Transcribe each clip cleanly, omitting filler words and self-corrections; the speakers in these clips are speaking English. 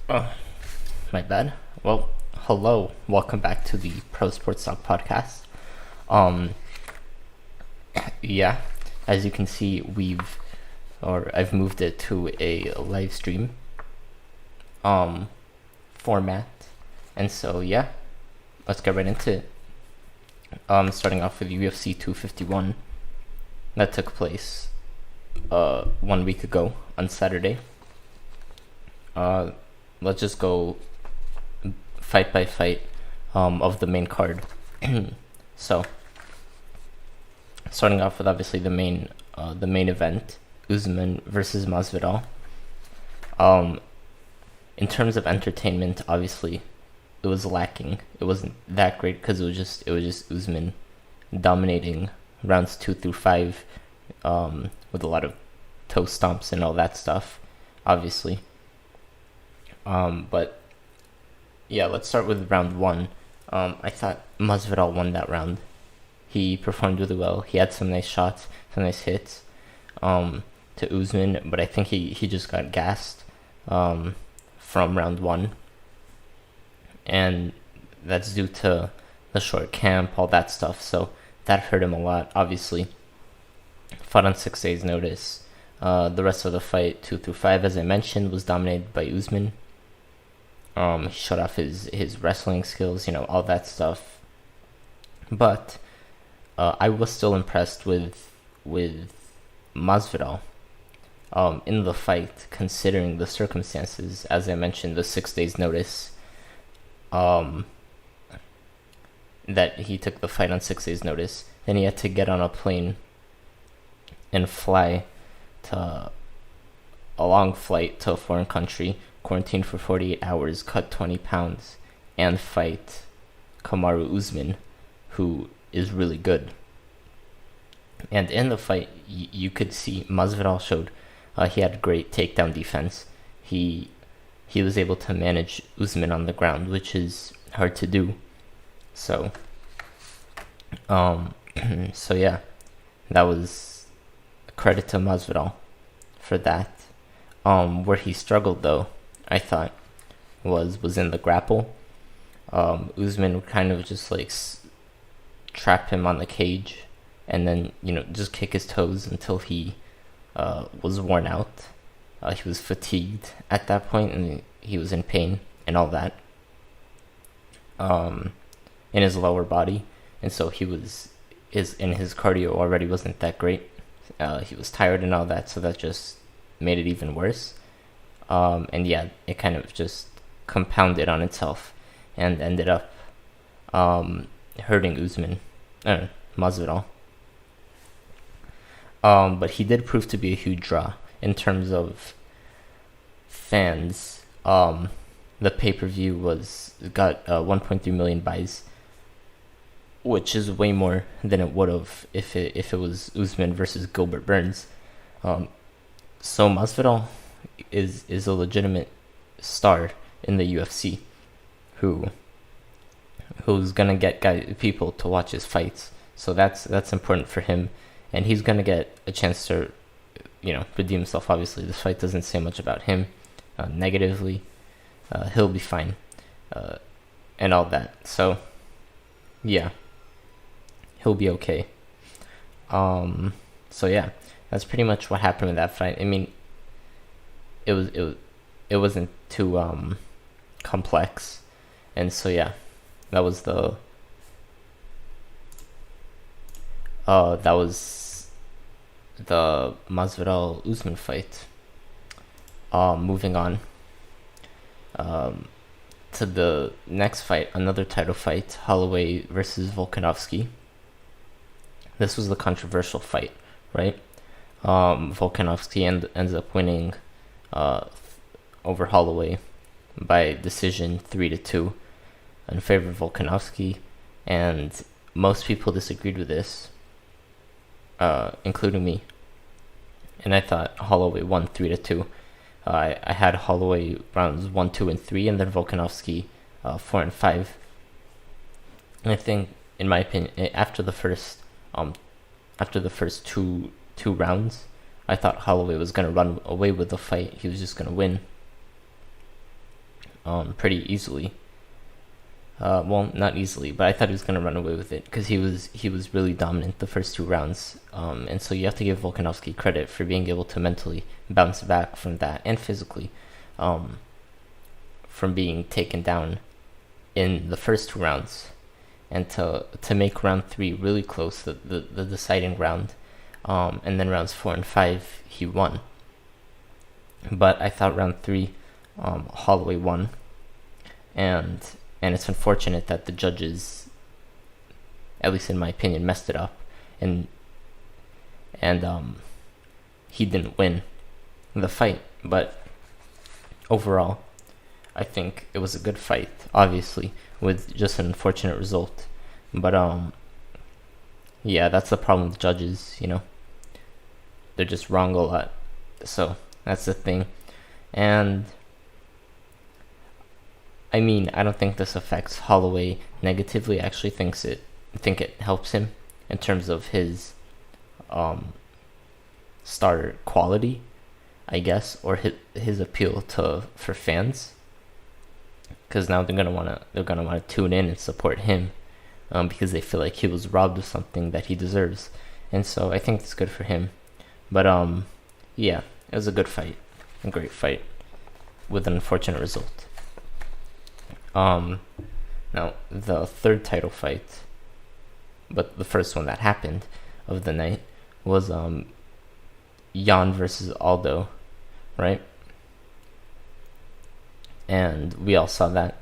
Oh, my bad. Well, hello. Welcome back to the Pro Sports Talk podcast. Um, yeah, as you can see, I've moved it to a live stream, um, format. And so, yeah, let's get right into it. Starting off with UFC 251 that took place, 1 week ago on Saturday. Let's just go fight by fight of the main card. So, starting off with obviously the main event, Usman versus Masvidal. Um, in terms of entertainment, obviously, it was lacking. It wasn't that great because it was just Usman dominating rounds 2 through 5, with a lot of toe stomps and all that stuff, obviously. But yeah, let's start with round 1. I thought Masvidal won that round. He performed really well. He had some nice shots, some nice hits to Usman, but I think he just got gassed from round 1. And that's due to the short camp, all that stuff. So that hurt him a lot, obviously. Fought on 6 days' notice. The rest of the fight, 2 through 5, as I mentioned, was dominated by Usman. He showed off his wrestling skills, all that stuff. But I was still impressed with Masvidal in the fight, considering the circumstances. As I mentioned, the 6 days notice, that he took the fight on 6 days notice. Then he had to get on a plane and fly to a long flight to a foreign country, quarantine for 48 hours, cut 20 pounds, and fight Kamaru Usman, who is really good. And in the fight, you could see Masvidal showed he had great takedown defense. He was able to manage Usman on the ground, which is hard to do. So, so yeah, that was credit to Masvidal for that. Where he struggled, though, I thought, was in the grapple. Usman would kind of just trap him on the cage, and then just kick his toes until he was worn out. He was fatigued at that point, and he was in pain and all that in his lower body, and so his cardio already wasn't that great. He was tired and all that, so that just made it even worse. And yeah, it kind of just compounded on itself and ended up hurting Masvidal. But he did prove to be a huge draw in terms of fans. The pay-per-view got 1.3 million buys, which is way more than it would have if it was Usman versus Gilbert Burns. So Masvidal is a legitimate star in the UFC, who's gonna get people to watch his fights. So that's important for him, and he's gonna get a chance to redeem himself. Obviously, this fight doesn't say much about him negatively. He'll be fine, and all that. So yeah, he'll be okay. So yeah, that's pretty much what happened with that fight. I mean, it wasn't too complex, and so yeah, that was the Masvidal Usman fight. Moving on to the next fight, another title fight, Holloway versus Volkanovski. This was the controversial fight, right? Volkanovski ends up winning over Holloway by decision 3-2 in favor of Volkanovski, and most people disagreed with this, including me. And I thought Holloway won 3-2. I had Holloway rounds 1, 2, and 3, and then Volkanovski 4 and 5. And I think, in my opinion, after the first two rounds, I thought Holloway was gonna run away with the fight. He was just gonna win. pretty easily. Well, not easily, but I thought he was gonna run away with it because he was really dominant the first 2 rounds. And so you have to give Volkanovski credit for being able to mentally bounce back from that and physically, from being taken down in the first 2 rounds, and to make round 3 really close, the deciding round, and then rounds 4 and 5 he won. But I thought round 3, Holloway won, and it's unfortunate that the judges, at least in my opinion, messed it up, and he didn't win the fight. But overall, I think it was a good fight, obviously, with just an unfortunate result. But yeah, that's the problem with judges, they're just wrong a lot. So that's the thing. And I mean, I don't think this affects Holloway negatively. I actually think it helps him in terms of his starter quality, I guess, or his appeal for fans, because now they're gonna wanna tune in and support him, because they feel like he was robbed of something that he deserves, and so I think it's good for him. But yeah, it was a good fight, a great fight, with an unfortunate result. Now the third title fight, but the first one that happened of the night, was Jan versus Aldo, right? And we all saw that,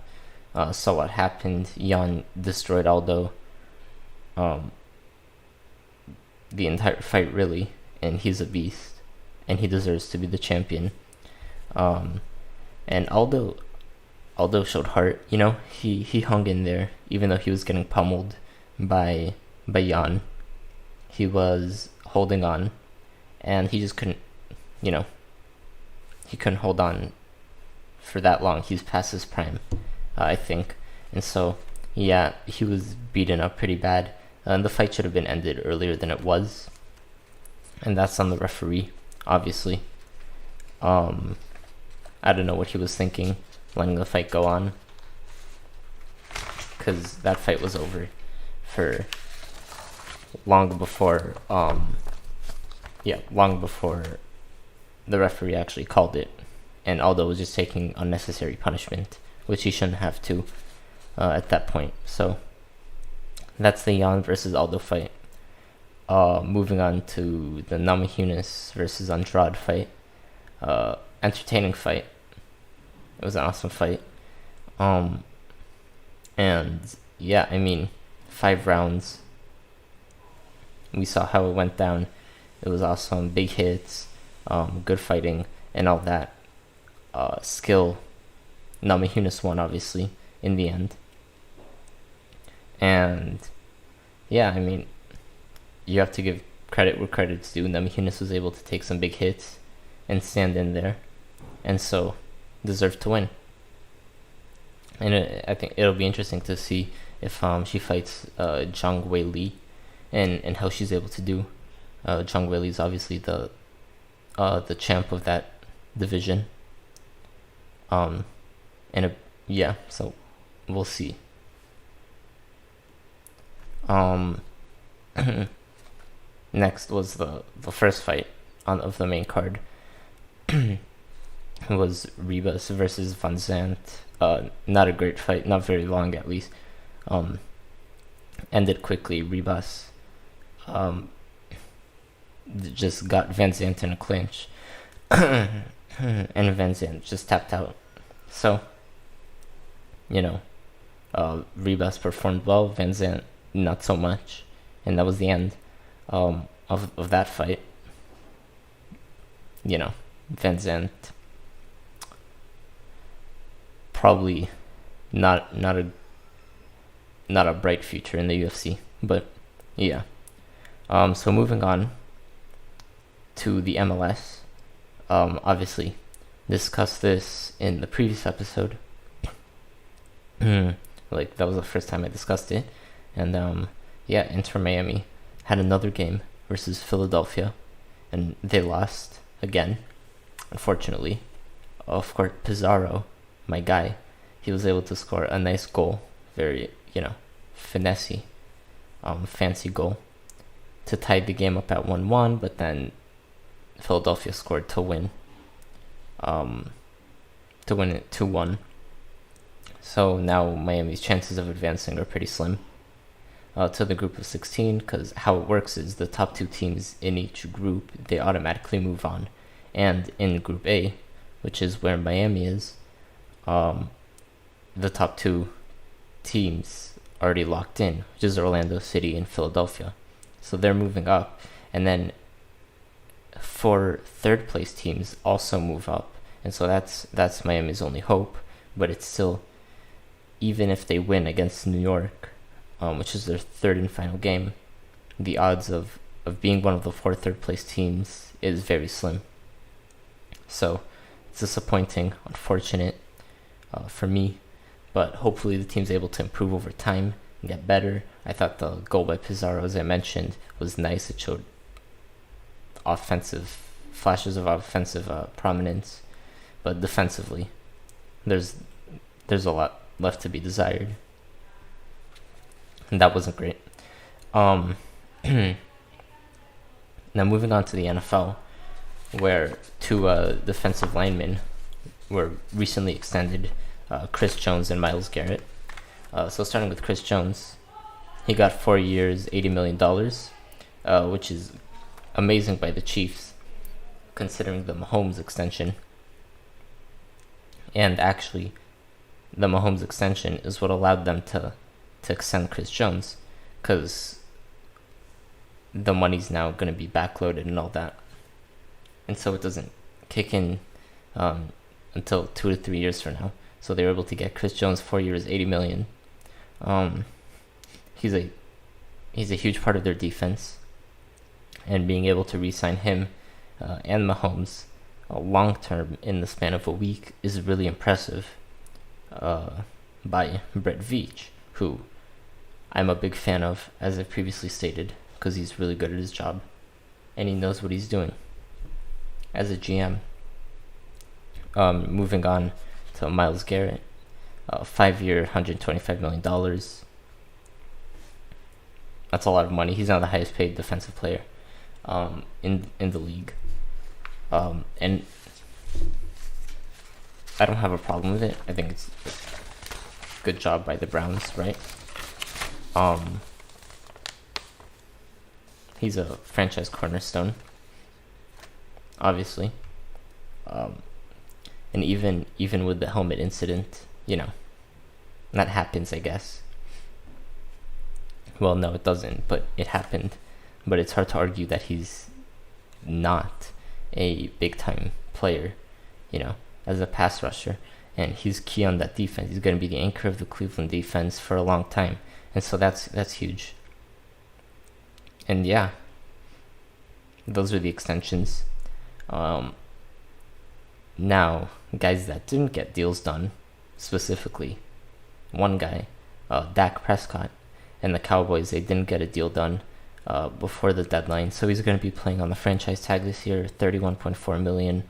saw what happened. Jan destroyed Aldo, the entire fight really, and he's a beast, and he deserves to be the champion. And Aldo showed heart. He hung in there even though he was getting pummeled by Jan. He was holding on, and he just couldn't, he couldn't hold on for that long. He's past his prime, I think. And so, yeah, he was beaten up pretty bad. And the fight should have been ended earlier than it was. And that's on the referee, obviously. I don't know what he was thinking, letting the fight go on, because that fight was over for long before the referee actually called it, and Aldo was just taking unnecessary punishment, which he shouldn't have to at that point. So that's the Jan versus Aldo fight. Moving on to the Namajunas versus Andrade fight. Entertaining fight. It was an awesome fight. And yeah, I mean, 5 rounds. We saw how it went down. It was awesome. Big hits, good fighting, and all that. Skill. Namajunas won, obviously, in the end. And yeah, I mean, you have to give credit where credit's due. Namajunas was able to take some big hits and stand in there, and so deserved to win. And I think it'll be interesting to see if she fights Zhang Weili, and how she's able to do. Zhang Weili is obviously the champ of that division. Yeah, so we'll see. Next was the first fight of the main card. It was Ribas versus Van Zandt. Not a great fight, not very long at least. Ended quickly. Ribas just got Van Zandt in a clinch, and Van Zandt just tapped out. So, Ribas performed well, Van Zandt not so much, and that was the end of that fight. Van Zandt probably not a bright future in the UFC, but yeah. So moving on to the MLS. Obviously discussed this in the previous episode. Like, that was the first time I discussed it. And yeah, Inter Miami had another game versus Philadelphia, and they lost again, unfortunately. Of course, Pizarro, my guy, he was able to score a nice goal, very, finessey, fancy goal to tie the game up at 1-1, but then Philadelphia scored to win it 2-1. So now Miami's chances of advancing are pretty slim to the group of 16, because how it works is the top two teams in each group, they automatically move on. And in Group A, which is where Miami is, the top two teams already locked in, which is Orlando City and Philadelphia. So they're moving up. And then 4 third place teams also move up. And so that's Miami's only hope. But it's still, even if they win against New York, which is their third and final game, the odds of being one of the 4 third place teams is very slim. So it's disappointing, unfortunate for me, but hopefully the team's able to improve over time and get better. I thought the goal by Pizarro, as I mentioned, was nice. It showed flashes of offensive prominence, but defensively, there's a lot left to be desired, and that wasn't great. Now moving on to the NFL, where 2 defensive linemen were recently extended, Chris Jones and Myles Garrett. So starting with Chris Jones, he got 4 years, $80 million, which is amazing by the Chiefs, considering the Mahomes extension. And actually, the Mahomes extension is what allowed them to extend Chris Jones, because the money's now going to be backloaded and all that. And so it doesn't kick in until 2 to 3 years from now. So they were able to get Chris Jones 4 years, $80 million. He's a huge part of their defense, and being able to re-sign him and Mahomes long term in the span of a week is really impressive by Brett Veach, who I'm a big fan of, as I've previously stated, because he's really good at his job and he knows what he's doing as a GM. Moving on to Myles Garrett, 5-year, $125 million. That's a lot of money. He's now the highest paid defensive player in the league. And I don't have a problem with it. I think it's a good job by the Browns, right? He's a franchise cornerstone, obviously. And even with the helmet incident, that happens, I guess. Well, no, it doesn't, but it happened. But it's hard to argue that he's not a big-time player, as a pass rusher. And he's key on that defense. He's going to be the anchor of the Cleveland defense for a long time. And so that's huge. And yeah, those are the extensions. Now, guys that didn't get deals done, specifically, one guy, Dak Prescott, and the Cowboys, they didn't get a deal done before the deadline, so he's going to be playing on the franchise tag this year, $31.4 million.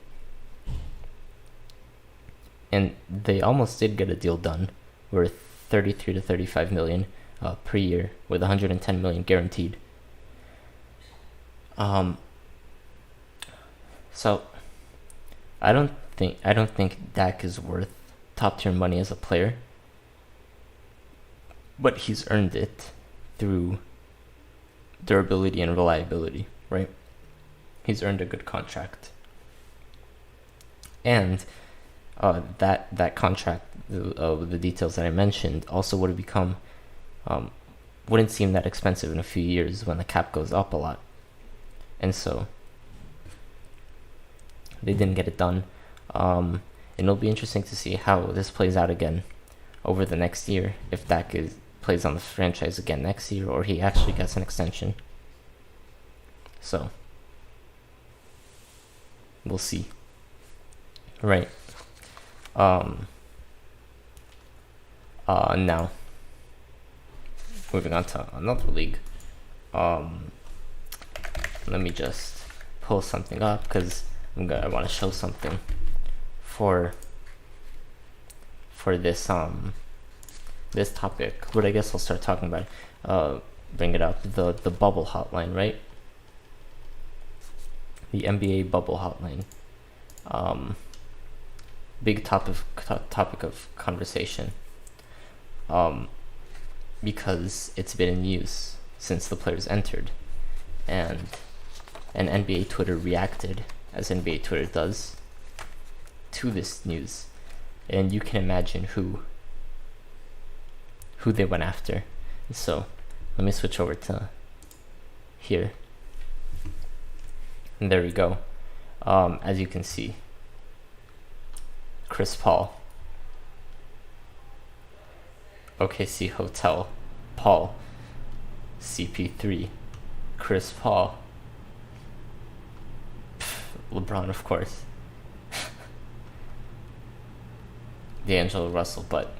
And they almost did get a deal done, worth $33 to $35 million per year, with $110 million guaranteed. So I don't think Dak is worth top tier money as a player, but he's earned it through durability and reliability, right? He's earned a good contract, and that contract, the details that I mentioned, also would have become wouldn't seem that expensive in a few years when the cap goes up a lot, and so they didn't get it done. And it'll be interesting to see how this plays out again over the next year, if Dak plays on the franchise again next year, or he actually gets an extension. So we'll see. Right. Now moving on to another league. Let me just pull something up, because I want to show something for for this topic, but I guess I'll start talking about it. Bring it up, the bubble hotline, right? The NBA bubble hotline. Big topic of conversation. Because it's been in use since the players entered, and NBA Twitter reacted, as NBA Twitter does, to this news, and you can imagine who they went after. So let me switch over to here, and there we go. As you can see, Chris Paul, OKC Hotel, Paul, CP3, Chris Paul, LeBron, of course, D'Angelo Russell, but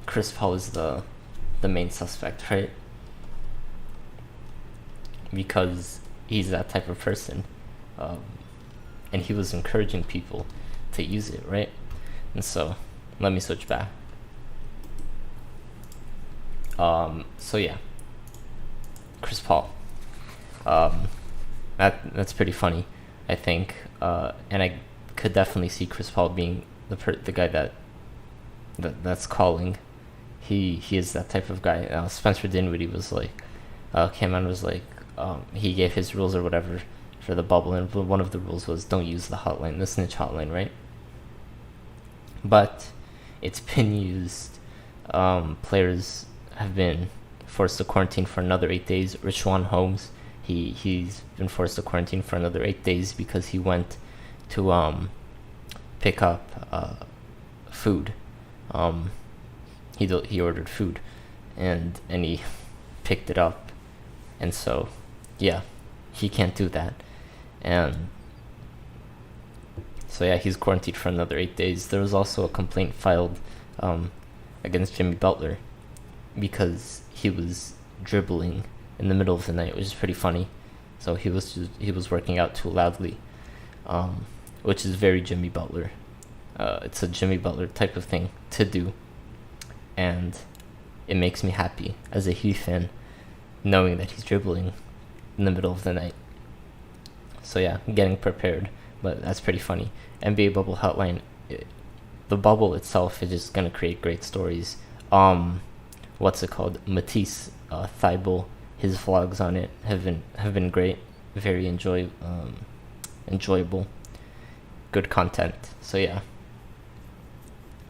Chris Paul is the main suspect, right? Because he's that type of person, and he was encouraging people to use it, right? And so let me switch back. So yeah, Chris Paul. That's pretty funny, I think, and I could definitely see Chris Paul being the guy that's calling. He is that type of guy. Spencer Dinwiddie was like, came out and was like, he gave his rules or whatever for the bubble, and one of the rules was don't use the hotline, the snitch hotline, right? But it's been used. Players have been forced to quarantine for another 8 days. Richaun Holmes, he's been forced to quarantine for another 8 days because he went to pick up food. He ordered food, and he picked it up, and so yeah, he can't do that, and so yeah, he's quarantined for another 8 days. There was also a complaint filed against Jimmy Butler because he was dribbling in the middle of the night, which is pretty funny. So he was working out too loudly, which is very Jimmy Butler. It's a Jimmy Butler type of thing to do, and it makes me happy as a Heat fan knowing that he's dribbling in the middle of the night. So yeah, getting prepared, but that's pretty funny. NBA bubble hotline, the bubble itself is just gonna create great stories. What's it called? Matisse Thybulle, his vlogs on it have been great, very enjoyable, good content. So yeah,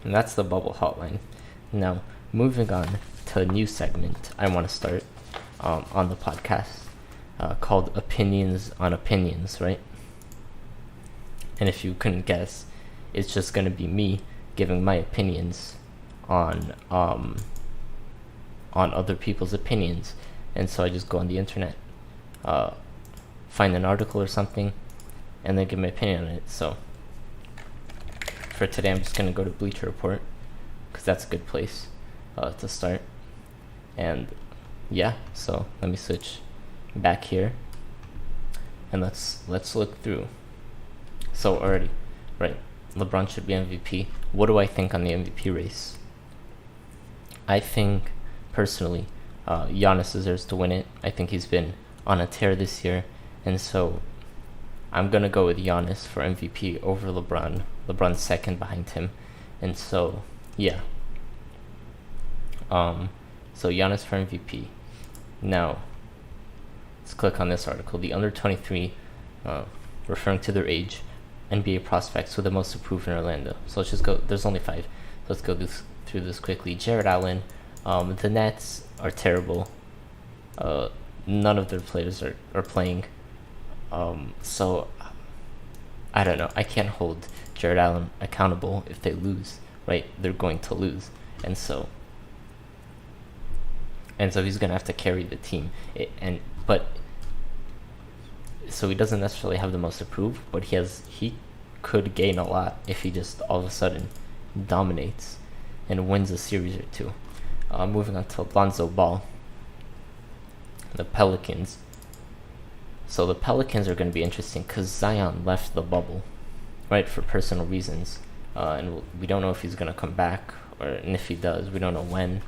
and that's the bubble hotline. Now moving on to a new segment I want to start on the podcast called Opinions on Opinions, right? And if you couldn't guess, it's just gonna be me giving my opinions on other people's opinions. And so I just go on the internet, find an article or something, and then give my opinion on it. So for today, I'm just gonna go to Bleacher Report because that's a good place to start. And yeah, so let me switch back here, and let's look through. So already, right, LeBron should be MVP. What do I think on the MVP race? I think, personally, Giannis deserves to win it. I think he's been on a tear this year, and so I'm going to go with Giannis for MVP over LeBron. LeBron's second behind him, and so, yeah. So Giannis for MVP. Now, let's click on this article. The under 23, referring to their age, NBA prospects with the most improved in Orlando. So let's just go. There's only 5. Let's go through this quickly. Jared Allen. The Nets are terrible. None of their players are playing. So I don't know. I can't hold Jared Allen accountable if they lose. Right? They're going to lose, and so he's gonna have to carry the team. So he doesn't necessarily have the most approved, but he could gain a lot if he just all of a sudden dominates and wins a series or two. Moving on to Lonzo Ball, the Pelicans. So the Pelicans are going to be interesting because Zion left the bubble, right, for personal reasons. and we don't know if he's gonna come back, and if he does, we don't know when.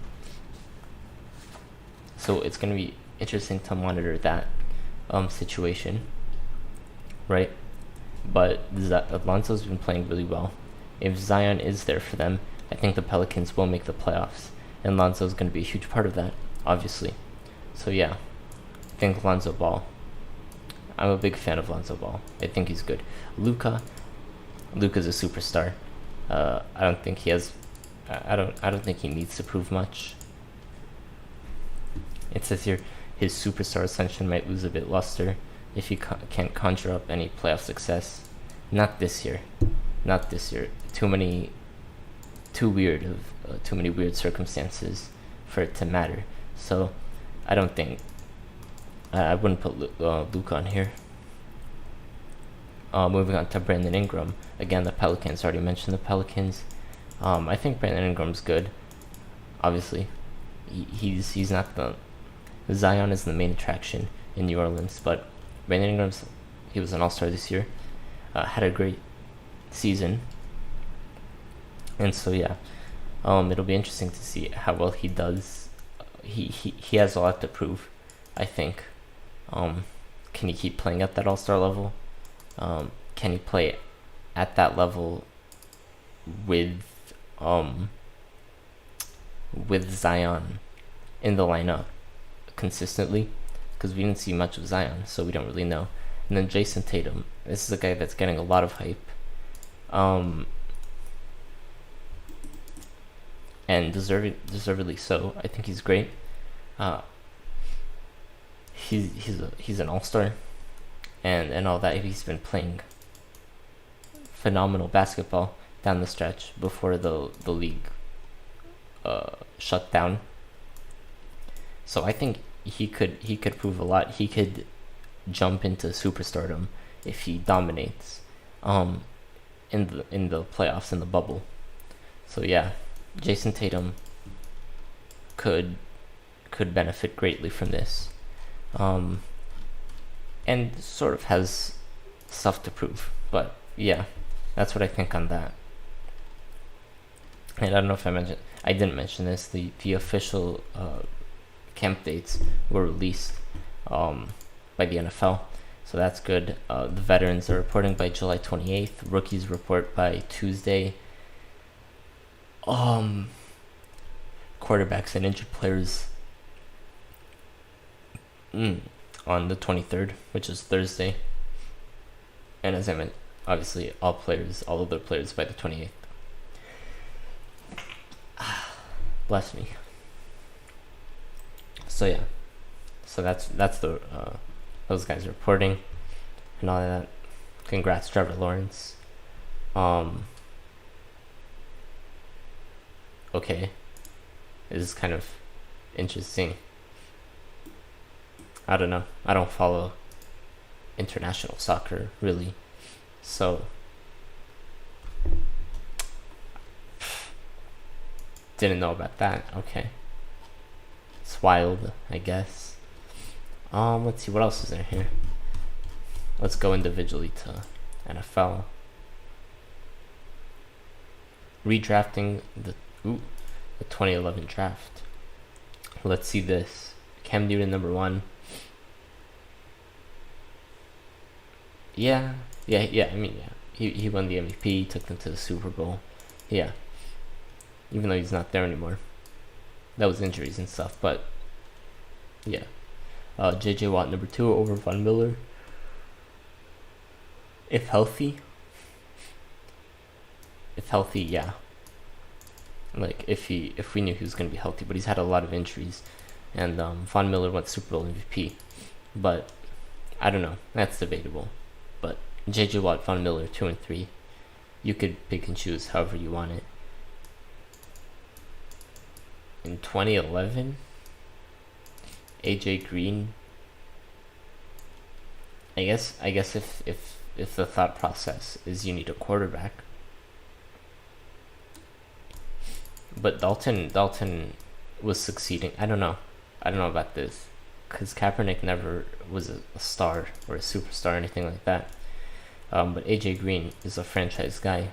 So it's gonna be interesting to monitor that situation, right? But Alonso's been playing really well. If Zion is there for them, I think the Pelicans will make the playoffs, and Lonzo's going to be a huge part of that, obviously. So yeah, I think Lonzo Ball. I'm a big fan of Lonzo Ball. I think he's good. Luka's a superstar. I don't think he has. I don't think he needs to prove much. It says here his superstar ascension might lose a bit luster if he can't conjure up any playoff success. Not this year. Not this year. Too many weird circumstances for it to matter. So I don't think I wouldn't put Luka on here. Moving on to Brandon Ingram. Again, the Pelicans. Already mentioned the Pelicans. I think Brandon Ingram's good. Obviously, he's not the Zion is the main attraction in New Orleans, but Brandon he was an all-star this year. Had a great season, and so yeah, it'll be interesting to see how well he does. He has a lot to prove, I think. Can he keep playing at that all-star level? Can he play at that level with Zion in the lineup consistently? Because we didn't see much of Zion, so we don't really know. And then Jason Tatum. This is a guy that's getting a lot of hype. And deservedly so. I think he's great. He's an all-star, and all that. He's been playing phenomenal basketball down the stretch before the league shut down. So I think he could prove a lot. He could jump into superstardom if he dominates in the playoffs, in the bubble. So yeah, Jason Tatum could benefit greatly from this, and sort of has stuff to prove. But yeah, that's what I think on that. And I don't know if I didn't mention this. The official camp dates were released by the NFL, so that's good. The veterans are reporting by July 28th. Rookies report by Tuesday. Quarterbacks and injured players on the 23rd, which is Thursday. And as I meant, obviously all other players by the 28th. Bless me. So yeah, so that's the those guys reporting and all that. Congrats, Trevor Lawrence. Okay, this is kind of interesting. I don't know. I don't follow international soccer really, so didn't know about that. Okay, it's wild, I guess. Let's see what else is in here. Let's go individually to NFL. Redrafting the 2011 draft. Let's see this. Cam Newton number 1. Yeah. I mean, yeah. He won the MVP, took them to the Super Bowl. Yeah. Even though he's not there anymore. That was injuries and stuff, but yeah. JJ Watt number 2 over Von Miller. If healthy, yeah. Like if we knew he was gonna be healthy, but he's had a lot of injuries, and Von Miller went Super Bowl MVP, but I don't know. That's debatable. But JJ Watt, Von Miller, 2 and 3. You could pick and choose however you want it. In 2011, AJ Green. I guess if the thought process is you need a quarterback, but Dalton was succeeding. I don't know about this, because Kaepernick never was a star or a superstar or anything like that. But AJ Green is a franchise guy.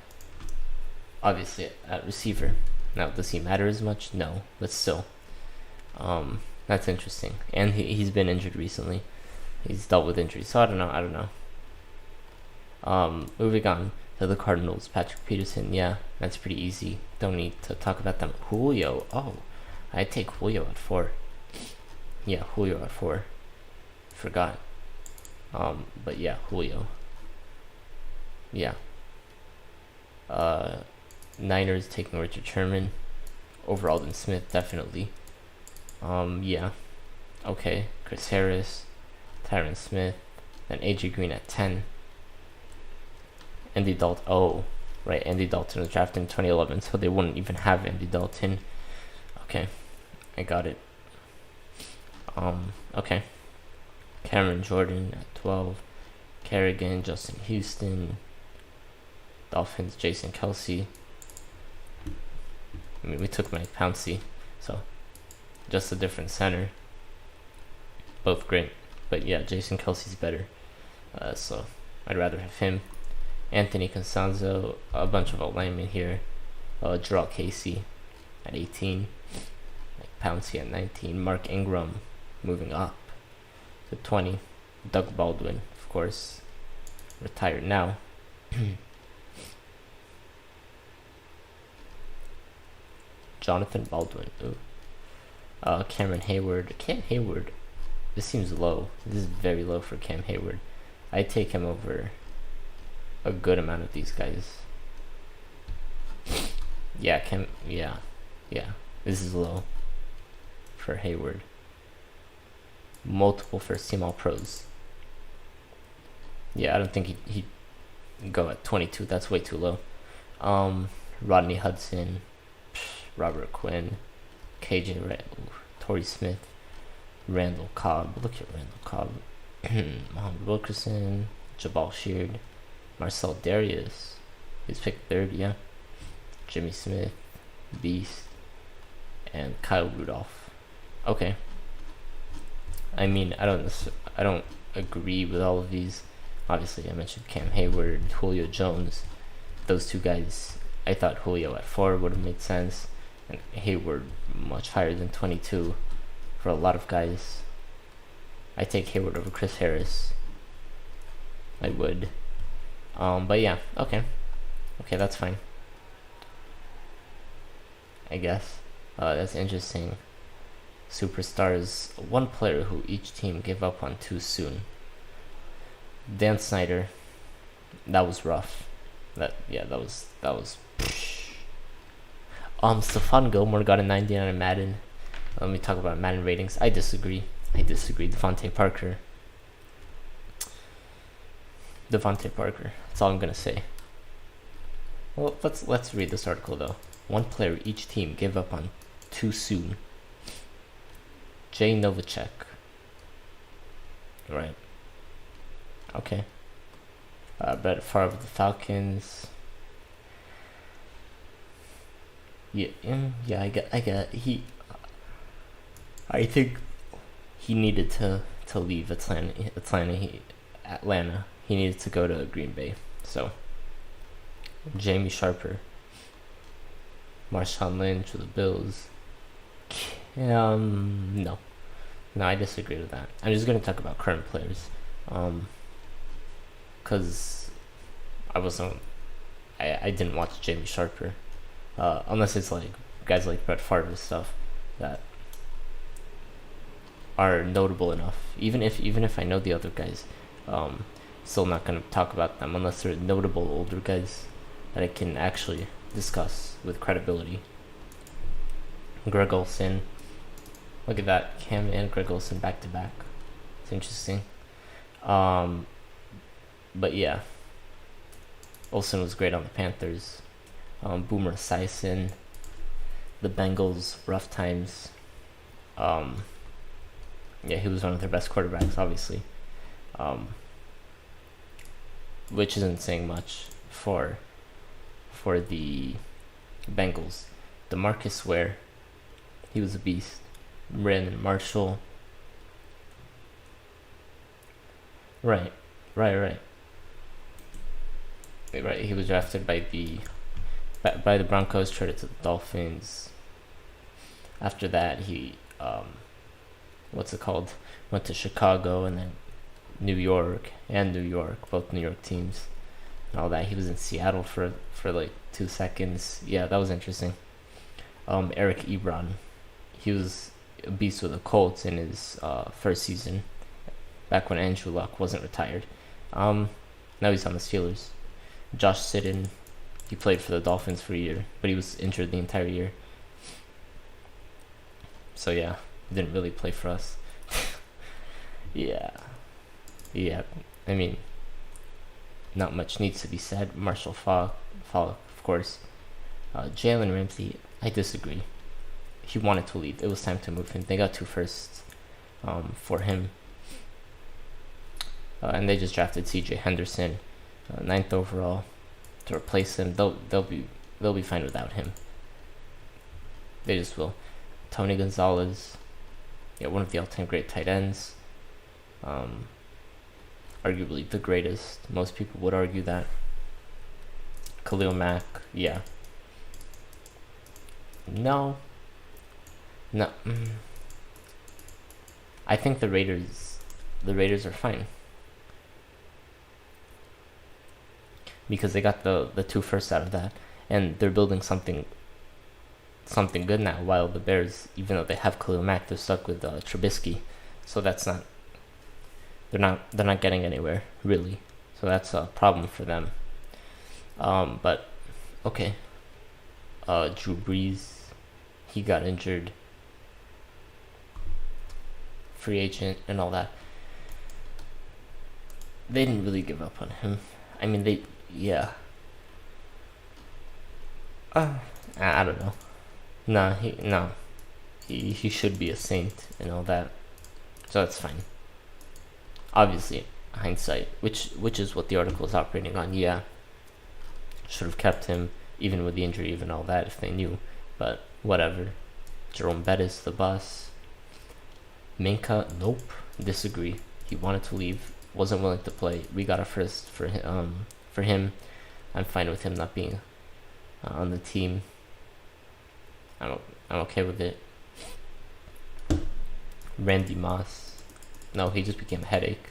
obviously at receiver. Now, does he matter as much? No, but still, that's interesting. And he's been injured recently. He's dealt with injuries, so I don't know. Moving on to the Cardinals, Patrick Peterson. Yeah, that's pretty easy. Don't need to talk about them. Julio. Oh, I take Julio at 4. Yeah, Julio at 4. Forgot. But yeah, Julio. Yeah. Niners taking Richard Sherman over Alden Smith, definitely. Yeah. Okay. Chris Harris, Tyron Smith, then AJ Green at 10. Andy Dalton. Oh, right. Andy Dalton was drafted in 2011, so they wouldn't even have Andy Dalton. Okay, I got it. Okay. Cameron Jordan at 12. Kerrigan, Justin Houston. Dolphins, Jason Kelsey. I mean, we took Mike Pouncey, so just a different center. Both great, but yeah, Jason Kelsey's better. So I'd rather have him. Anthony Constanzo, a bunch of alignment here. Gerald Casey at 18. Mike Pouncey at 19. Mark Ingram moving up to 20. Doug Baldwin, of course, retired now. Jonathan Baldwin. Ooh. Cameron Hayward. Cam Hayward. This seems low. This is very low for Cam Hayward. I take him over a good amount of these guys. Yeah, Yeah. This is low for Hayward. Multiple first-team All-Pros. Yeah, I don't think he'd go at 22. That's way too low. Rodney Hudson, Robert Quinn, KJ Wright, Torrey Smith, Randall Cobb. Look at Randall Cobb. Muhammad Wilkerson, Jabal Sheard, Marcel Darius. He's picked 3rd, yeah. Jimmy Smith, Beast, and Kyle Rudolph. Okay. I mean, I don't agree with all of these. Obviously, I mentioned Cam Hayward, Julio Jones. Those two guys, I thought Julio at 4 would have made sense, and Hayward much higher than 22 for a lot of guys. I take Hayward over Chris Harris. I would. But yeah, okay, that's fine. I guess. That's interesting. Superstars, one player who each team gave up on too soon. Dan Snyder, that was rough. That was. Stephon Gilmore got a 99 in Madden. Let me talk about Madden ratings. I disagree. Devontae Parker. That's all I'm gonna say. Well, let's read this article though. One player each team gave up on too soon. Jay Novacek. Right. Okay. Brett Favre of the Falcons. Yeah, I get. I think he needed to leave Atlanta. He needed to go to Green Bay. So, Jamie Sharper, Marshawn Lynch with the Bills. No, I disagree with that. I'm just gonna talk about current players, cause I didn't watch Jamie Sharper, unless it's like guys like Brett Favre and stuff that are notable enough. Even if I know the other guys, still not gonna talk about them unless they're notable older guys that I can actually discuss with credibility. Greg Olsen. Look at that, Cam and Greg Olsen back to back. It's interesting. But yeah, Olsen was great on the Panthers. Boomer Esiason, the Bengals, rough times. Yeah, he was one of their best quarterbacks, obviously. Which isn't saying much for the Bengals. DeMarcus Ware, he was a beast. Brandon Marshall. Right. He was drafted by the by the Broncos, traded to the Dolphins. After that, he what's it called? Went to Chicago and then New York, both New York teams, and all that. He was in Seattle for like 2 seconds. Yeah, that was interesting. Eric Ebron, he was a beast with the Colts in his first season, back when Andrew Luck wasn't retired. Now he's on the Steelers. Josh Sitton, he played for the Dolphins for a year, but he was injured the entire year. So yeah, he didn't really play for us. Yeah. I mean, not much needs to be said. Marshall Faulk, of course. Jalen Ramsey, I disagree. He wanted to leave. It was time to move him. They got 2 firsts for him. And they just drafted C.J. Henderson, 9th overall, to replace him. They'll be fine without him. They just will. Tony Gonzalez, yeah, one of the all-time great tight ends. Arguably the greatest. Most people would argue that. Khalil Mack, yeah. No. I think the Raiders are fine. Because they got the 2 firsts out of that, and they're building something good now. While the Bears, even though they have Khalil Mack, they're stuck with Trubisky, so they're not getting anywhere really. So that's a problem for them. But okay. Drew Brees, he got injured, free agent and all that. They didn't really give up on him. I mean, yeah. I don't know. He should be a saint and all that. So that's fine. Obviously, hindsight, which is what the article is operating on. Yeah, should have kept him even with the injury, even all that, if they knew. But whatever. Jerome Bettis, the boss. Minka, nope. Disagree. He wanted to leave. Wasn't willing to play. We got a first for him. I'm fine with him not being on the team. I'm okay with it. Randy Moss, no, he just became a headache.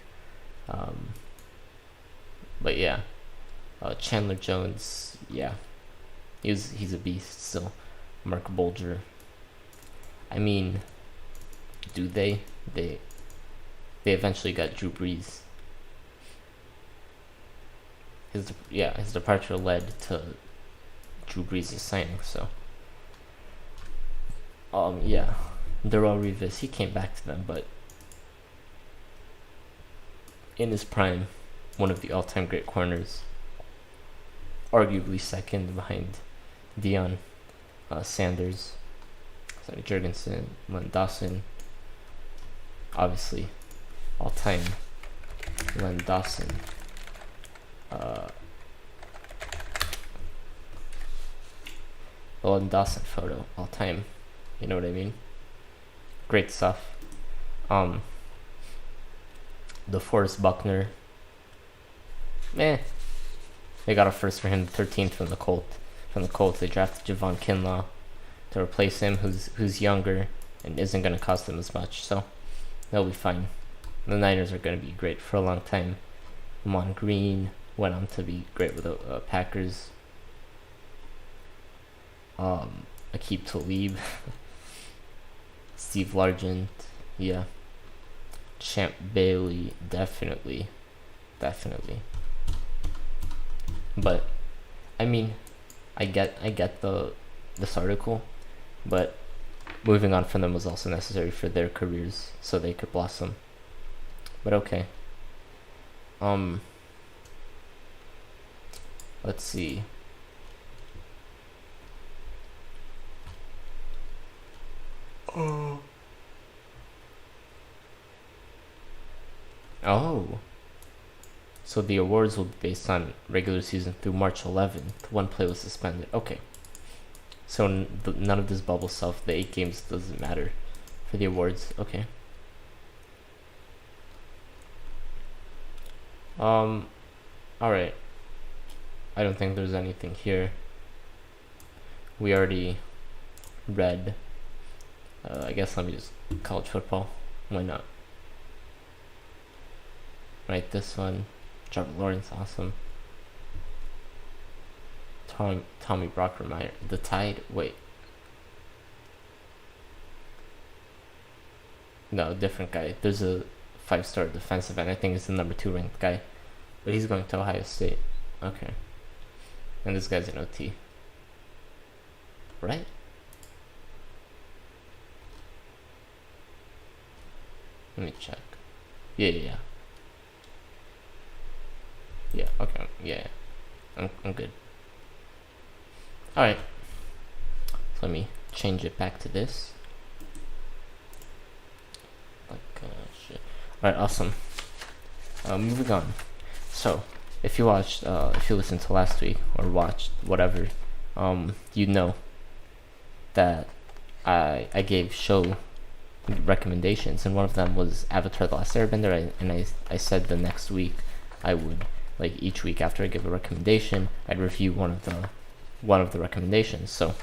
But yeah, Chandler Jones, yeah, he's a beast still. Mark Bulger. I mean, do they eventually got Drew Brees. His departure led to Drew Brees' signing. So, yeah, Darrelle Revis, he came back to them, but in his prime, one of the all-time great corners, arguably second behind Deion Sanders, Sonny Jurgensen, Len Dawson, obviously, all-time Len Dawson. The Len Dawson photo, all time. You know what I mean? Great stuff. DeForest Buckner. They got a first for him, 13th from the Colts. They drafted Javon Kinlaw to replace him, who's younger and isn't going to cost them as much. So they'll be fine. The Niners are going to be great for a long time. Amon Green went on to be great with the Packers. Aqib Talib, Steve Largent, yeah. Champ Bailey, definitely. But I mean, I get this article, but moving on from them was also necessary for their careers so they could blossom. But okay. Let's see. Oh. So the awards will be based on regular season through March 11th. One play was suspended. Okay. So none of this bubble stuff, the 8 games, doesn't matter for the awards. Okay. Alright. I don't think there's anything here. we already read. I guess let me just college football. Why not? Right, this one. Trevor Lawrence, awesome. Tommy Brockermeyer. The Tide. Wait. No, different guy. There's a 5-star defensive end. I think it's the number 2 ranked guy. But he's going to Ohio State. Okay. And this guy's an OT. Right? Let me check. Yeah. Yeah, okay. Yeah. I'm good. Alright. So let me change it back to this. Shit. Alright, awesome. Moving on. So, if you listened to last week or watched whatever, you know that I gave show recommendations, and one of them was Avatar: The Last Airbender. I said the next week I would, like each week after I give a recommendation, I'd review one of the recommendations. So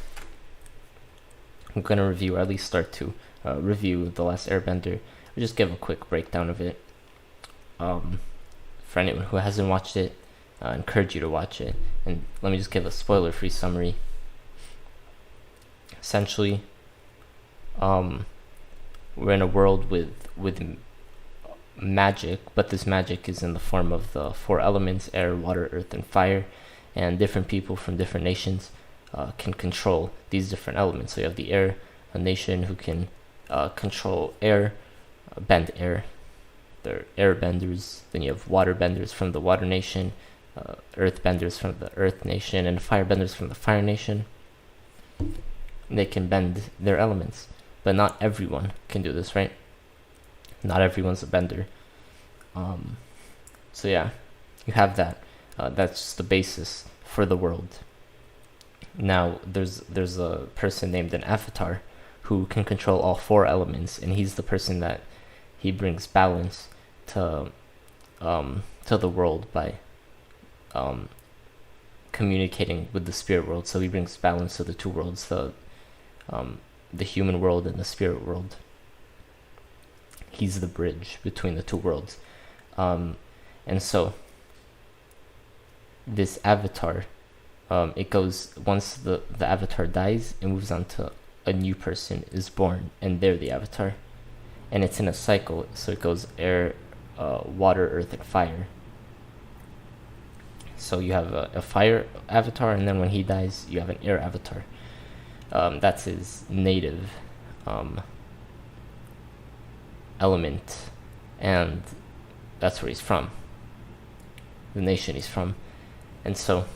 I'm gonna review, or at least start to review The Last Airbender. I'll just give a quick breakdown of it. For anyone who hasn't watched it, I encourage you to watch it. And let me just give a spoiler-free summary. Essentially, we're in a world with magic, but this magic is in the form of the 4 elements: air, water, earth, and fire. And different people from different nations can control these different elements. So you have the air, a nation who can control air, bend air. They're air benders. Then you have water benders from the water nation, earth benders from the earth nation, and fire benders from the fire nation. They can bend their elements, but not everyone can do this, right? Not everyone's a bender. So yeah, you have that. That's the basis for the world. Now there's a person named an Avatar who can control all 4 elements, and he's the person that he brings balance to the world by communicating with the spirit world. So he brings balance to the 2 worlds, the human world and the spirit world. He's the bridge between the 2 worlds. And so this avatar, it goes, once the avatar dies, it moves on to a new person is born, and they're the avatar. And it's in a cycle, so it goes air, water, earth, and fire. So you have a fire avatar, and then when he dies, you have an air avatar. That's his native element, and that's where he's from, the nation he's from. And so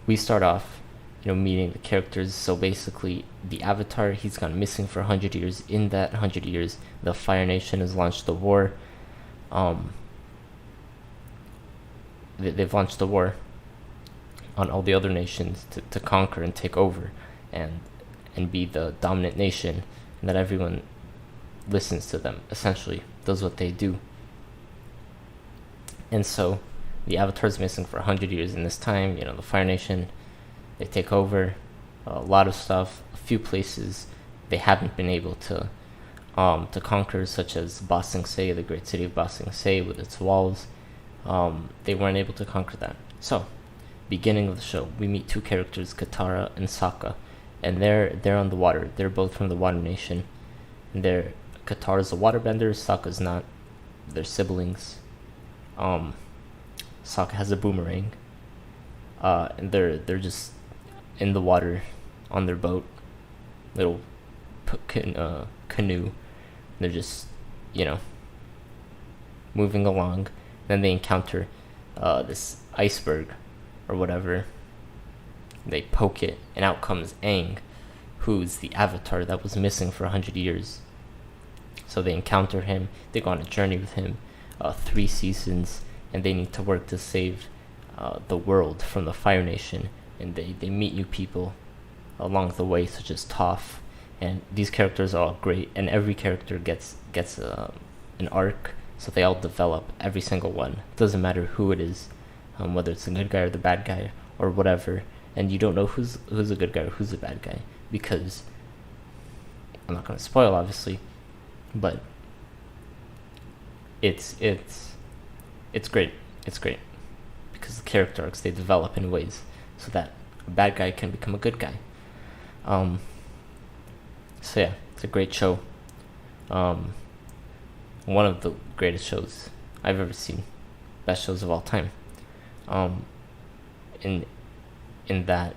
we start off, meeting the characters. So basically, the avatar, he's gone missing for 100 years. In that 100 years, the Fire Nation has launched a war. They've launched a war on all the other nations to conquer and take over and be the dominant nation, and that everyone listens to them, essentially does what they do. And so the avatar's missing for 100 years. In this time, the Fire Nation, they take over a lot of stuff. A few places they haven't been able to conquer, such as Ba Sing Se, the great city of Ba Sing Se with its walls. They weren't able to conquer that. So, beginning of the show, we meet 2 characters, Katara and Sokka, and they're on the water. They're both from the Water Nation. And Katara's a waterbender, Sokka's not. They're siblings. Sokka has a boomerang. And they're just in the water on their boat, little canoe. They're just, moving along. Then they encounter this iceberg or whatever. They poke it, and out comes Aang, who's the avatar that was missing for 100 years. So they encounter him. They go on a journey with him, 3 seasons, and they need to work to save the world from the Fire Nation. And they meet new people along the way, such as Toph. And these characters are all great, and every character gets an arc, so they all develop, every single one. Doesn't matter who it is, whether it's the good guy or the bad guy or whatever. and you don't know who's a good guy or who's a bad guy, because I'm not going to spoil, obviously, but it's great. It's great because the character arcs, they develop in ways so that a bad guy can become a good guy. So yeah, it's a great show. One of the greatest shows I've ever seen. Best shows of all time. In that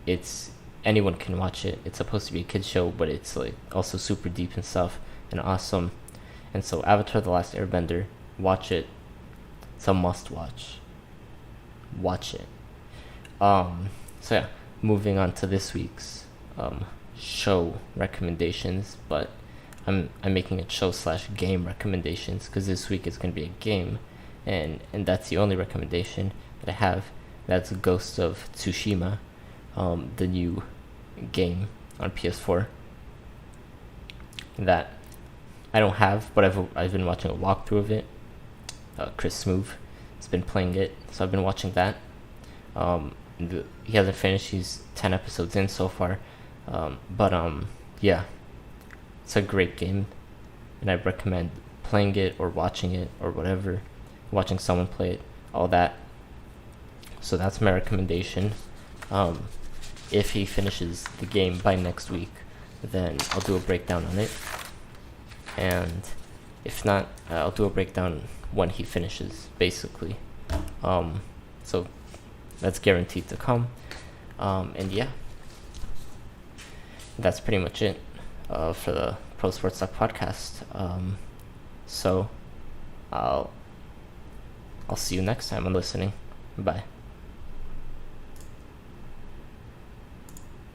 it's anyone can watch it. It's supposed to be a kid's show, but it's like also super deep and stuff and awesome. And so Avatar: The Last Airbender, watch it. It's a must watch. Watch it. So yeah, moving on to this week's show recommendations, but I'm making it show/game recommendations because this week is going to be a game, and that's the only recommendation that I have. That's Ghost of Tsushima, the new game on PS4 that I don't have, but I've been watching a walkthrough of it. Chris Smoove has been playing it, so I've been watching that. He hasn't finished; he's 10 episodes in so far. But yeah, it's a great game, and I recommend playing it or watching it or whatever, watching someone play it, all that. So that's my recommendation. If he finishes the game by next week, then I'll do a breakdown on it. And if not, I'll do a breakdown when he finishes, basically. So that's guaranteed to come. And yeah, that's pretty much it for the Pro Sports Talk podcast. So I'll see you next time on listening. Bye.